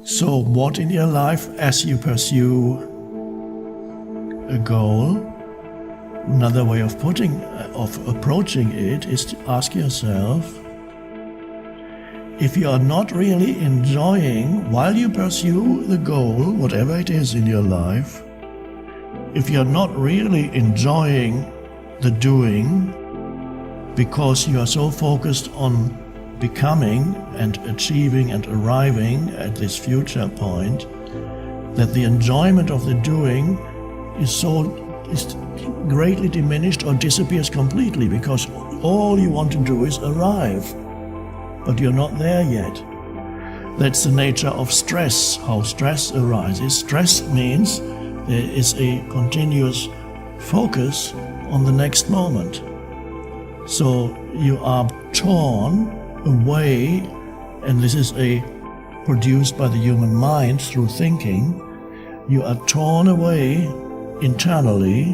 So what in your life as you pursue a goal? Another way of approaching it is to ask yourself, if you are not really enjoying, while you pursue the goal, whatever it is in your life, if you're not really enjoying the doing because you are so focused on becoming and achieving and arriving at this future point, that the enjoyment of the doing is greatly diminished or disappears completely, because all you want to do is arrive, but you're not there yet. That's the nature of stress, how stress arises. Stress means there is a continuous focus on the next moment. So you are torn away, and this is produced by the human mind through thinking. You are torn away internally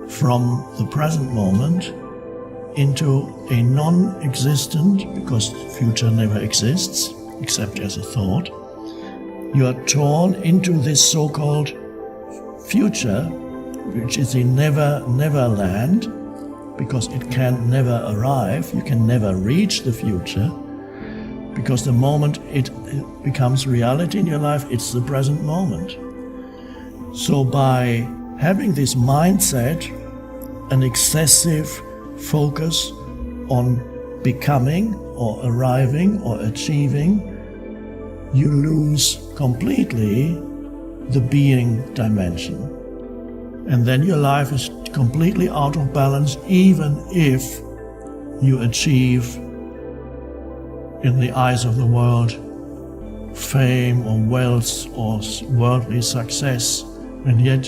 from the present moment into a non-existent, because future never exists except as a thought. You are torn into this so-called future, which is a never land, because it can never arrive. You can never reach the future, because the moment it becomes reality in your life, it's the present moment. So by having this mindset, an excessive focus on becoming or arriving or achieving, you lose completely the being dimension. And then your life is completely out of balance, even if you achieve, in the eyes of the world, fame or wealth or worldly success, and yet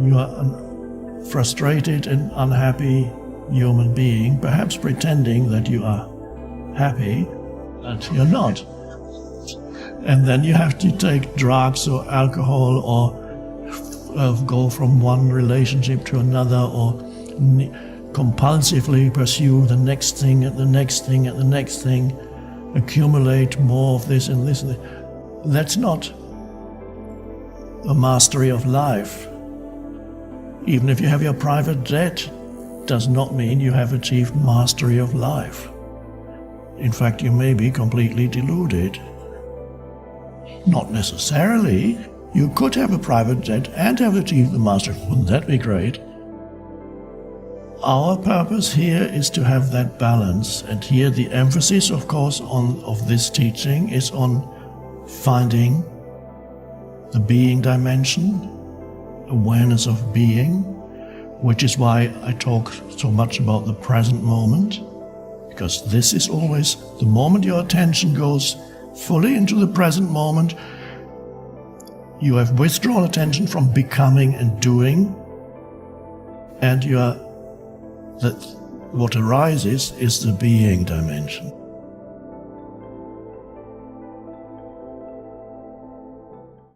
you are a frustrated and unhappy human being, perhaps pretending that you are happy, but you're not. And then you have to take drugs or alcohol or go from one relationship to another, or compulsively pursue the next thing and the next thing and the next thing, accumulate more of this and this and that. That's not a mastery of life. Even if you have your private jet, does not mean you have achieved mastery of life. In fact, you may be completely deluded. Not necessarily. You could have a private jet and have achieved the mastery. Wouldn't that be great? Our purpose here is to have that balance, and here the emphasis, of course, of this teaching is on finding the being dimension, awareness of being, which is why I talk so much about the present moment, because this is always the moment your attention goes fully into the present moment. You have withdrawn attention from becoming and doing, and what arises is the being dimension.